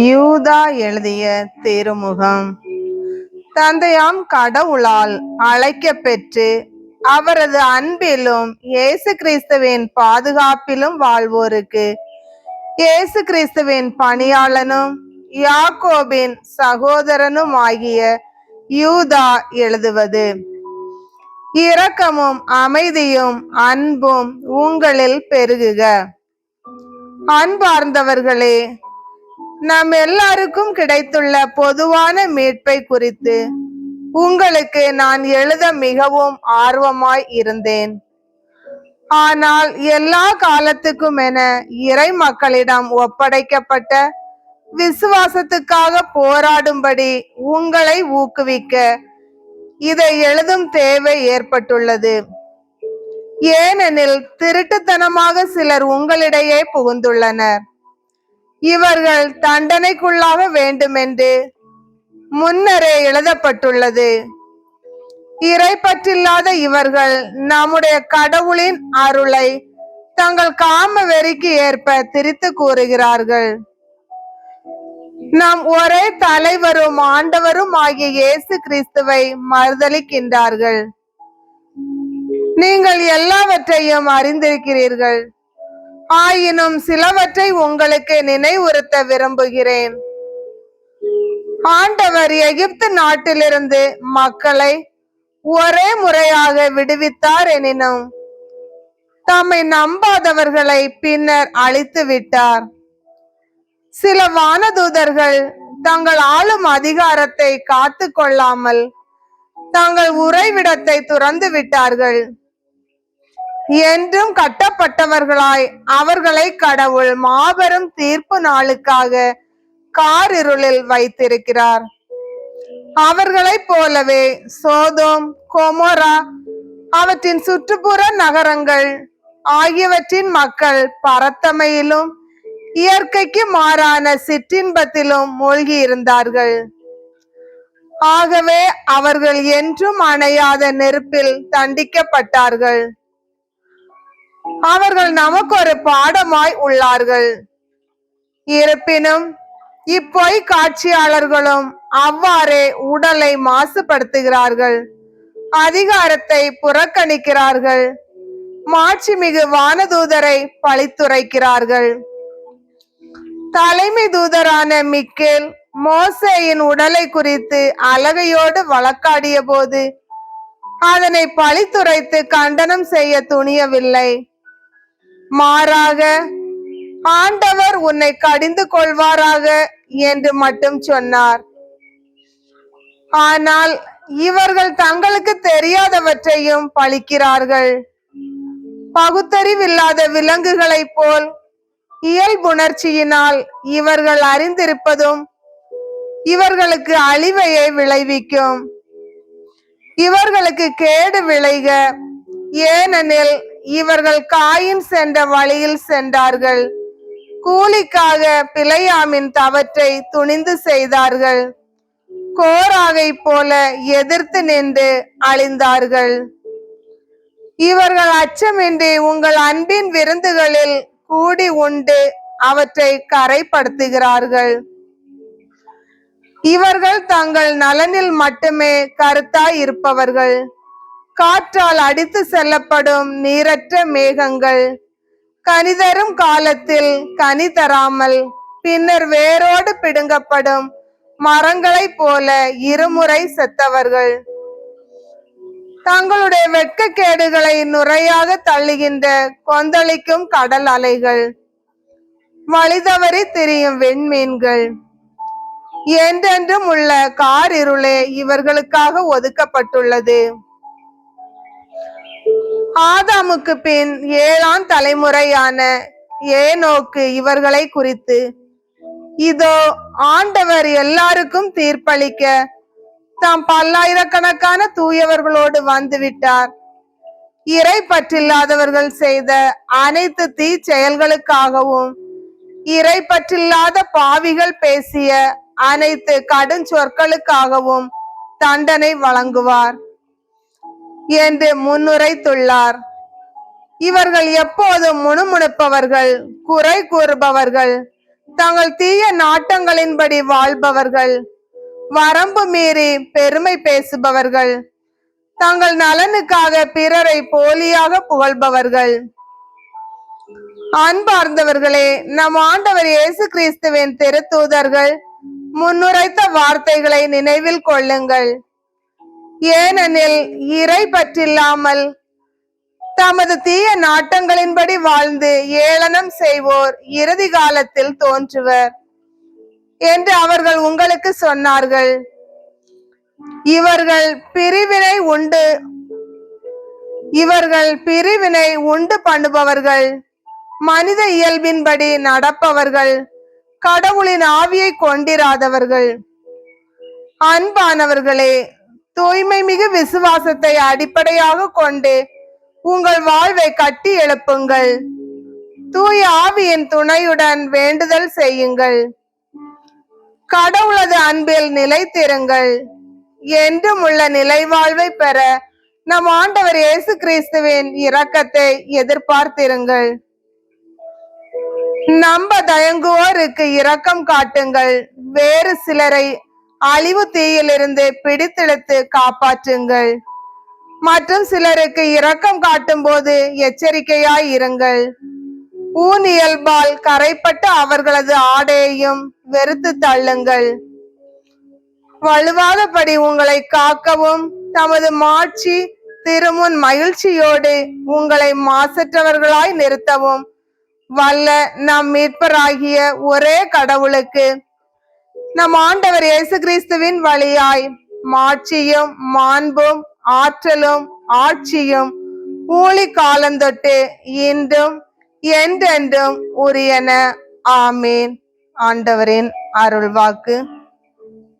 யூதா எழுதிய திருமுகம். தந்தையாம் கடவுளால் அழைக்க பெற்று அவரது அன்பிலும் இயேசு கிறிஸ்துவின் பாதுகாப்பிலும் வாழ்வோருக்கு இயேசு கிறிஸ்துவின் பணியாளனும் யாக்கோபின் சகோதரனும் ஆகிய யூதா எழுதுவது. இரக்கமும் அமைதியும் அன்பும் உங்களில் பெருகுக. அன்பார்ந்தவர்களே, நம் எல்லாருக்கும் கிடைத்துள்ள பொதுவான மீட்பை குறித்து உங்களுக்கு நான் எழுத மிகவும் ஆர்வமாய் இருந்தேன். ஆனால் எல்லா காலத்துக்கும் என இறை மக்களிடம் ஒப்படைக்கப்பட்ட விசுவாசத்துக்காக போராடும்படி உங்களை ஊக்குவிக்க இதை எழுதும் தேவை ஏற்பட்டுள்ளது. ஏனெனில் திருட்டுத்தனமாக சிலர் உங்களிடையே புகுந்துள்ளனர். இவர்கள் தண்டனைக்குள்ளாக வேண்டுமென்று முன்னரே எழுதப்பட்டுள்ளது. இறைப்பற்றில்லாத இவர்கள் நம்முடைய கடவுளின் அருளை தங்கள் காம வெறிக்கு ஏற்ப திரித்து கூறுகிறார்கள். நம் ஒரே தலைவரும் ஆண்டவரும் ஆகிய இயேசு கிறிஸ்துவை மறுதலிக்கின்றார்கள். நீங்கள் எல்லாவற்றையும் அறிந்திருக்கிறீர்கள். ஆயினும் சிலவற்றை உங்களுக்கு நினைவுறுத்த விரும்புகிறேன். ஆண்டவர் எகிப்து நாட்டிலிருந்து மக்களை ஒரே முறையாக விடுவித்தார் எனினும் தம்மை நம்பாதவர்களை பின்னர் அழித்து விட்டார். சில வானதூதர்கள் தங்கள் ஆளும் அதிகாரத்தை காத்து கொள்ளாமல் தங்கள் உறைவிடத்தை துறந்து விட்டார்கள். என்றும் கட்டப்பட்டவர்களாய் அவர்களை கடவுள் மாபெரும் தீர்ப்பு நாளுக்காக காரிருளில் வைத்திருக்கிறார். அவர்களைப் போலவே சோதோம், கொமோரா, அவற்றின் சுற்றுப்புற நகரங்கள் ஆகியவற்றின் மக்கள் பரத்தமையிலும் இயற்கைக்கு மாறான சிற்றின்பத்திலும் மூழ்கி இருந்தார்கள். ஆகவே அவர்கள் என்றும் அணையாத நெருப்பில் தண்டிக்கப்பட்டார்கள். அவர்கள் நமக்கு ஒரு பாடமாய் உள்ளார்கள். இருப்பினும் இப்பொய் காட்சியாளர்களும் அவ்வாறே உடலை மாசுபடுத்துகிறார்கள், அதிகாரத்தை புறக்கணிக்கிறார்கள், மாட்சிமிகு வானதூதரை பழித்துரைக்கிறார்கள். தலைமை தூதரான மிக்கேல் மோசேயின் உடலை குறித்து அலகையோடு வழக்காடிய போது அதனை பழித்துரைத்து கண்டனம் செய்ய துணியவில்லை. மாறாக, ஆண்டவர் உன்னை கடிந்து கொள்வாராக என்று மட்டும் சொன்னார். ஆனால் இவர்கள் தங்களுக்கு தெரியாதவற்றையும் பழிக்கிறார்கள். பகுத்தறிவில்லாத விலங்குகளைப் போல் இயல்புணர்ச்சியினால் இவர்கள் அறிந்திருப்பதும் இவர்களுக்கு அழிவையை விளைவிக்கும். இவர்களுக்கு கேடு விளைக, ஏனெனில் இவர்கள் காயின் சென்ற வழியில் சென்றார்கள். கூலிக்காக பிழையாமின் தவற்றை துணிந்து செய்தார்கள். கோராகை போல எதிர்த்து நின்று அழிந்தார்கள். இவர்கள் அச்சமின்றி உங்கள் அன்பின் விருந்துகளில் கூடி உண்டு அவற்றை கரைப்படுத்துகிறார்கள். இவர்கள் தங்கள் நலனில் மட்டுமே கருத்தாய் இருப்பவர்கள். காற்றால் அடித்து செல்லப்படும் நீரற்ற மேகங்கள், கனிதரும் காலத்தில் கனி தராமல் பின்னர் வேரோடு பிடுங்கப்படும் மரங்களைப் போல இருமுறை செத்தவர்கள். தங்களுடைய வெட்கக்கேடுகளை நுரையாக தள்ளுகின்ற கொந்தளிக்கும் கடல் அலைகள், வழிதவறி திரியும் விண்மீன்கள், என்றென்றும் உள்ள காரிருளே இவர்களுக்காக ஒதுக்கப்பட்டுள்ளது. ஆதாமுக்கு பின் 7ஆம் தலைமுறையான ஏனோக்கு இவர்களை குறித்து, இதோ ஆண்டவர் எல்லாருக்கும் தீர்ப்பளிக்க தாம் பல்லாயிரக்கணக்கான தூயவர்களோடு வந்துவிட்டார். இறை பற்றில்லாதவர்கள் செய்த அனைத்து தீ செயல்களுக்காகவும் இறை பற்றில்லாத பாவிகள் பேசிய அனைத்து கடுஞ்சொற்களுக்காகவும் தண்டனை வழங்குவார் என்று முன்னுரைத்துள்ளார். இவர்கள் எப்போதும் முணுமுணுப்பவர்கள், குறை கூறுபவர்கள், தங்கள் தீய நாட்டங்களின்படி வாழ்பவர்கள், வரம்பு மீறி பெருமை பேசுபவர்கள், தங்கள் நலனுக்காக பிறரை போலியாக புகழ்பவர்கள். அன்பார்ந்தவர்களே, நம் ஆண்டவர் இயேசு கிறிஸ்துவின் திருத்தூதர்கள் முன்னுரைத்த வார்த்தைகளை நினைவில் கொள்ளுங்கள். ஏனெனில் இறை பற்றில்லாமல் தமது தீய நாட்டங்களின்படி வாழ்ந்து ஏளனம் செய்வோர் இறுதி காலத்தில் தோன்றுவர் என்று அவர்கள் உங்களுக்கு சொன்னார்கள். இவர்கள் பிரிவினை உண்டு பண்ணுபவர்கள், மனித இயல்பின்படி நடப்பவர்கள், கடவுளின் ஆவியை கொண்டிராதவர்கள். அன்பானவர்களே, தூய்மை மிகு விசுவாசத்தை அடிப்படையாக கொண்டு உங்கள் வாழ்வை கட்டி எழுப்புங்கள். தூய ஆவியின் துணையுடன் வேண்டுதல் செய்யுங்கள். கடவுளது அன்பில் நிலைத்திருங்கள். என்றும் உள்ள நிலை வாழ்வை பெற நம் ஆண்டவர் இயேசு கிறிஸ்துவின் இரக்கத்தை எதிர்பார்த்திருங்கள். நம்ப தயங்குவோருக்கு இரக்கம் காட்டுங்கள். வேறு சிலரை அழிவு தீயிலிருந்து பிடித்தெடுத்து காப்பாற்றுங்கள். மற்றும் சிலருக்கு இரக்கம் காட்டும் போது எச்சரிக்கையாய் இருங்கள். ஊன் இயல்பால் கரைப்பட்ட அவர்களது ஆடையையும் வெறுத்து தள்ளுங்கள். வலுவாதபடி உங்களை காக்கவும் தமது மாட்சி திருமுன் மகிழ்ச்சியோடு உங்களை மாசற்றவர்களாய் நிறுத்தவும் வல்ல நம் மீட்பராகிய ஒரே கடவுளுக்கு நம் ஆண்டவர் இயேசு கிறிஸ்துவின் வழியாய் மாட்சியும் மாண்பும் ஆற்றலும் ஆட்சியும் ஊழி காலந்தொட்டு இன்றும் என்றென்றும் உரியன. ஆமேன். ஆண்டவரின் அருள்வாக்கு.